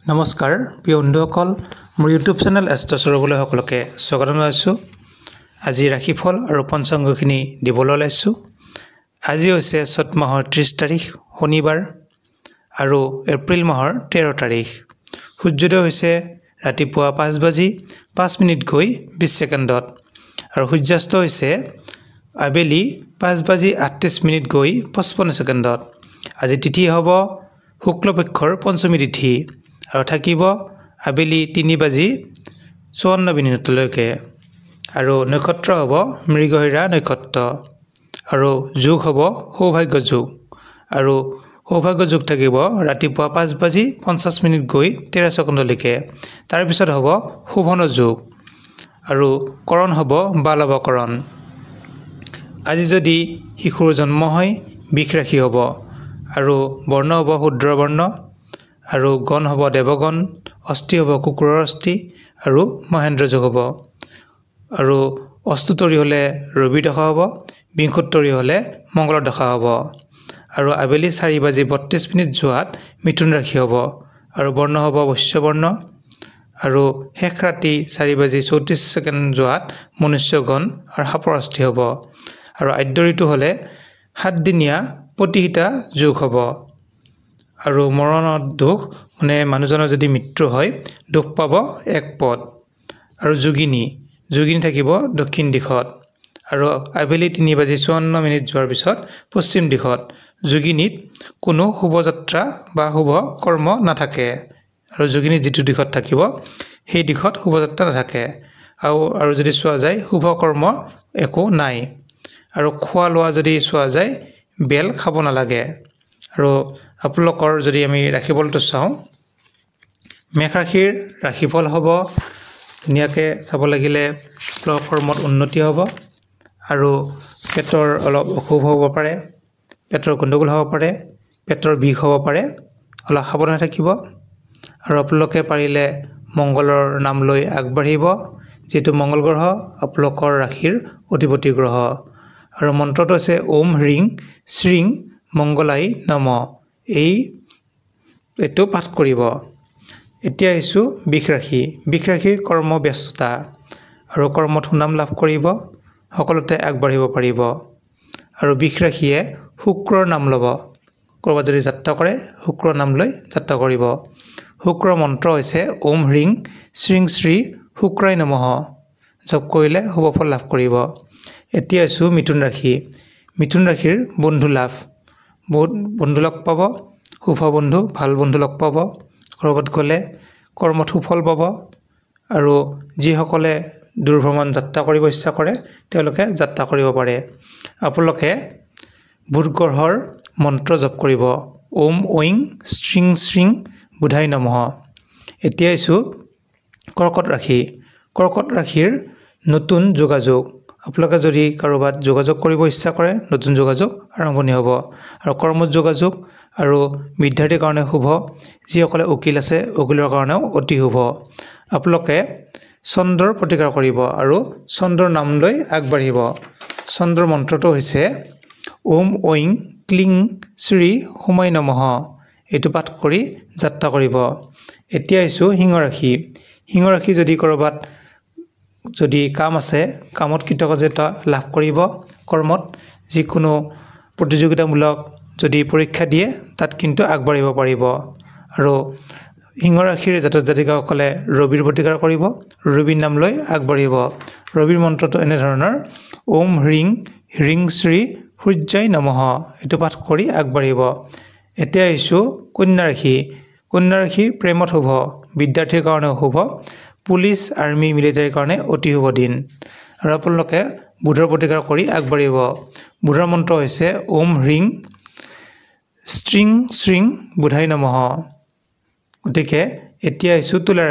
নমস্কাৰ প্ৰিয় বন্ধুসকল মোৰ ইউটিউব চেনেল এষ্ট্ৰচৰবলৈ সকলোকে স্বাগতম জনাইছোঁ। আজি ৰাশিফল আৰু পঞ্চাংগখিনি দিবলৈ ওলাইছোঁ। আজি হৈছে চ'ত মাহৰ 30 তাৰিখ শনিবাৰ আৰু এপ্ৰিল মাহৰ 13 তাৰিখ। সূৰ্যোদয় হৈছে ৰাতিপুৱা 5:05 গৈ 20 ছেকেণ্ডত আৰু সূৰ্যাস্ত হৈছে আবেলি 5:38 গৈ 55 ছেকেণ্ডত। আজি তিথি হ'ব শুক্লপক্ষৰ পঞ্চমী তিথি আৰু থাকিব আবেলি 3:54 আৰু নক্ষত্ৰ হ'ব মৃগশিৰা নক্ষত্ৰ আৰু যোগ হ'ব সৌভাগ্য যোগ আৰু সৌভাগ্য যোগ থাকিব ৰাতিপুৱা 5:50 গৈ 13 ছেকেণ্ডলৈকে। তাৰপিছত হ'ব শোভন যোগ আৰু কৰণ হ'ব বালৱকৰণ। আজি যদি শিশুৰ জন্ম হয় বৃষ ৰাশি হ'ব আৰু বৰ্ণ হ'ব শূদ্ৰ বৰ্ণ আৰু গণ হ'ব দেৱগণ, অস্থি হ'ব কুকুৰৰ অস্থি আৰু মহেন্দ্ৰ যোগ হ'ব আৰু অস্তুতৰী হ'লে ৰবি দশা হ'ব, বিংশোত্তৰী হ'লে মংগলৰ দশা হ'ব আৰু আবেলি 4:32 যোৱাত মিথুন ৰাশি হ'ব আৰু বৰ্ণ হ'ব বৈশ্য বৰ্ণ আৰু শেষ ৰাতি 4:34 যোৱাত মনুষ্যগণ আৰু সাপৰ অস্থি হ'ব আৰু আদ্য ঋতু হ'লে 7 দিনীয়া প্ৰতিহিতা যোগ হ'ব আৰু মৰণৰ দুখ মানে মানুহজনৰ যদি মৃত্যু হয় দুখ পাব 1 পদ আৰু যোগিনী থাকিব দক্ষিণ দিশত আৰু আবেলি 3:54 যোৱাৰ পিছত পশ্চিম দিশত। যোগিনীত কোনো শুভযাত্ৰা বা শুভ কৰ্ম নাথাকে আৰু যোগিনী যিটো দিশত থাকিব সেই দিশত শুভযাত্ৰা নাথাকে আৰু যদি চোৱা যায় শুভ কৰ্ম একো নাই আৰু খোৱা লোৱা যদি চোৱা যায় বেল খাব নালাগে। আৰু আপোনালোকৰ যদি আমি ৰাশিফলটো চাওঁ, মেষ ৰাশিৰ ৰাশিফল হ'ব ধুনীয়াকৈ চাব লাগিলে কৰ্মত উন্নতি হ'ব আৰু পেটৰ অলপ অসুখ হ'ব পাৰে, পেটৰ গণ্ডগোল হ'ব পাৰে, পেটৰ বিষ হ'ব পাৰে, অলপ সাৱধানে থাকিব আৰু আপোনালোকে পাৰিলে মংগলৰ নাম লৈ আগবাঢ়িব, যিহেতু মংগল গ্ৰহ আপোনালোকৰ ৰাশিৰ অধিপতি গ্ৰহ আৰু মন্ত্ৰটো হৈছে ওম হ্ৰিং শ্ৰীং মংগলাই নম। এইটো পাঠ কৰিব। এতিয়া আহিছোঁ বৃষ ৰাশিৰ কৰ্ম ব্যস্ততা আৰু কৰ্মত সুনাম লাভ কৰিব, সকলোতে আগবাঢ়িব পাৰিব আৰু বৃষ ৰাশিয়ে শুক্ৰৰ নাম ল'ব। ক'ৰবাত যদি যাত্ৰা কৰে শুক্ৰৰ নাম লৈ যাত্ৰা কৰিব। শুক্ৰৰ মন্ত্ৰ হৈছে ওম হ্ৰিং শ্ৰীং শ্ৰী শুক্ৰাই নমঃ। জপ কৰিলে শুভ ফল লাভ কৰিব। এতিয়া আহিছোঁ মিথুন ৰাশিৰ বন্ধু লাভ, বহুত বন্ধু লগ পাব, শুভ বন্ধু ভাল বন্ধু লগ পাব, ক'ৰবাত গ'লে কৰ্মত সুফল পাব আৰু যিসকলে দূৰভ্ৰমণ যাত্ৰা কৰিব ইচ্ছা কৰে তেওঁলোকে যাত্ৰা কৰিব পাৰে। আপোনালোকে বুধ গ্ৰহৰ মন্ত্ৰ জপ কৰিব ওম ঐং শ্ৰীং শ্ৰীং বুধাই নমঃ। এতিয়া আহিছোঁ কৰ্কট ৰাশিৰ নতুন যোগাযোগ। আপোনালোকে যদি কাৰোবাত যোগাযোগ কৰিব ইচ্ছা কৰে নতুন যোগাযোগ আৰম্ভণি হ'ব আৰু কৰ্মত যোগাযোগ আৰু বিদ্যাৰ্থীৰ কাৰণে শুভ, যিসকলে উকিল আছে উকিলৰ কাৰণেও অতি শুভ। আপোনালোকে চন্দ্ৰৰ প্ৰতিকাৰ কৰিব আৰু চন্দ্ৰৰ নাম লৈ আগবাঢ়িব। চন্দ্ৰৰ মন্ত্ৰটো হৈছে ওম ঐং ক্লিং শ্ৰী সোমাই নমঃ। এইটো পাঠ কৰি যাত্ৰা কৰিব। এতিয়া আহিছোঁ সিংহ ৰাশি যদি ক'ৰবাত যদি কাম আছে কামত কৃতকাৰ্যতা লাভ কৰিব, কৰ্মত যিকোনো প্ৰতিযোগিতামূলক যদি পৰীক্ষা দিয়ে তাত কিন্তু আগবাঢ়িব পাৰিব আৰু সিংহ ৰাশিৰ জাতক জাতিকাসকলে ৰবিৰ প্ৰতিকাৰ কৰিব, ৰবিৰ নাম লৈ আগবাঢ়িব। ৰবিৰ মন্ত্ৰটো এনেধৰণৰ ওম হ্ৰিং শ্ৰী সূৰ্যাই নমঃ। এইটো পাঠ কৰি আগবাঢ়িব। এতিয়া আহিছোঁ কন্যা ৰাশি প্ৰেমত শুভ, বিদ্যাৰ্থীৰ কাৰণেও শুভ, পুলিচ আৰ্মি মিলিটাৰীৰ কাৰণে অতি শুভ দিন আৰু আপোনালোকে বুধৰ প্ৰতিকাৰ কৰি আগবাঢ়িব। বুধৰ মন্ত্ৰ হৈছে ওম হ্ৰিং শ্ৰীং শ্ৰীং বুধাই নমঃ। গতিকে এতিয়া আহিছোঁ তুলা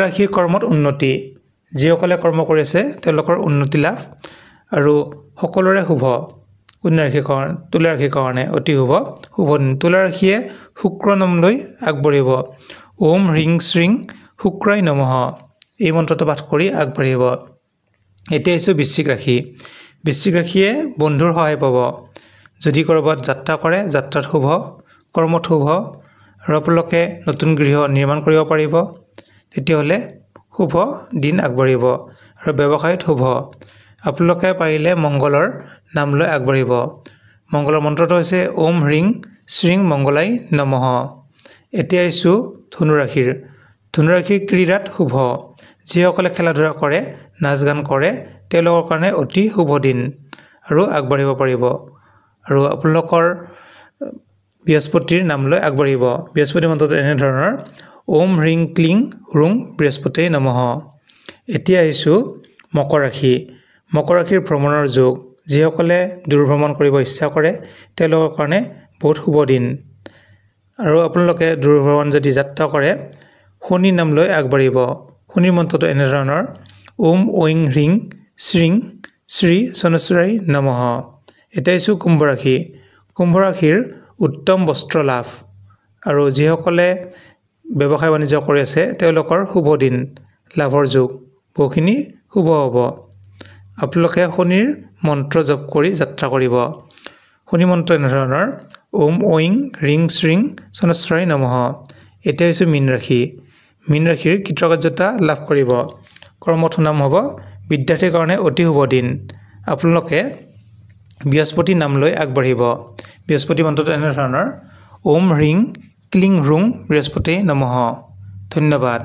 ৰাশিৰ কৰ্মত উন্নতি, যিসকলে কৰ্ম কৰি আছে তেওঁলোকৰ উন্নতি লাভ আৰু সকলোৰে শুভ। তুলা ৰাশিৰ কাৰণে অতি শুভ দিন। তুলা ৰাশিয়ে শুক্ৰ নাম লৈ আগবাঢ়িব ওম হ্ৰিং শ্ৰীং শুক্ৰাই নমঃ। এই মন্ত্ৰটো পাঠ কৰি আগবাঢ়িব। এতিয়া আহিছোঁ বৃশ্চিক ৰাশিয়ে বন্ধুৰ সহায় পাব। যদি ক'ৰবাত যাত্ৰা কৰে যাত্ৰাত শুভ, কৰ্মত শুভ আৰু আপোনালোকে নতুন গৃহ নিৰ্মাণ কৰিব পাৰিব তেতিয়াহ'লে শুভ দিন আগবাঢ়িব আৰু ব্যৱসায়ত শুভ আপোনালোকে পাৰিলে মংগলৰ নাম লৈ আগবাঢ়িব মংগলৰ মন্ত্ৰটো হৈছে ওম হ্ৰিং শ্ৰীং মংগলাই নমঃ এতিয়া আহিছোঁ ধনুৰাশিৰ ক্ৰীড়াত শুভ যিসকলে খেলা ধূলা কৰে নাচ গান কৰে তেওঁলোকৰ কাৰণে অতি শুভ দিন আৰু আগবাঢ়িব পাৰিব আৰু আপোনালোকৰ বৃহস্পতিৰ নাম লৈ আগবাঢ়িব বৃহস্পতি মন্ত্ৰটো এনে ধৰণৰ ওম হ্ৰিং ক্লিং হুৰুং বৃহস্পতি নমঃ এতিয়া আহিছোঁ মকৰ ৰাশিৰ ভ্ৰমণৰ যোগ যিসকলে দূৰভ্ৰমণ কৰিব ইচ্ছা কৰে তেওঁলোকৰ কাৰণে বহুত শুভ দিন আৰু আপোনালোকে দূৰভ্ৰমণ যদি যাত্ৰা কৰে শনি নাম লৈ আগবাঢ়িব শনিৰ মন্ত্ৰটো এনে ধৰণৰ ওম ঐং হ্ৰিং শ্ৰীং শ্ৰী শনিশ্চৰাই নমঃ এতিয়া আহিছোঁ কুম্ভ ৰাশিৰ উত্তম বস্ত্ৰ লাভ আৰু যিসকলে ব্যৱসায় বাণিজ্য কৰি আছে তেওঁলোকৰ শুভ দিন লাভৰ যোগ বহুখিনি শুভ হ'ব আপোনালোকে শনিৰ মন্ত্ৰ জপ কৰি যাত্ৰা কৰিব শনি মন্ত্ৰ এনে ধৰণৰ ওম ঐং হ্ৰিং শ্ৰীং শনিশ্চৰাই নমঃ এতিয়া হৈছে মীন ৰাশিৰ কৃতকাৰ্যতা লাভ কৰিব কৰ্মত সুনাম হ'ব বিদ্যাৰ্থীৰ কাৰণে অতি শুভ দিন আপোনালোকে বৃহস্পতি নাম লৈ আগবাঢ়িব বৃহস্পতি মন্ত্ৰটো এনে ধৰণৰ ওম হ্ৰিং ক্লিং হুৰুং বৃহস্পতি নমঃ ধন্যবাদ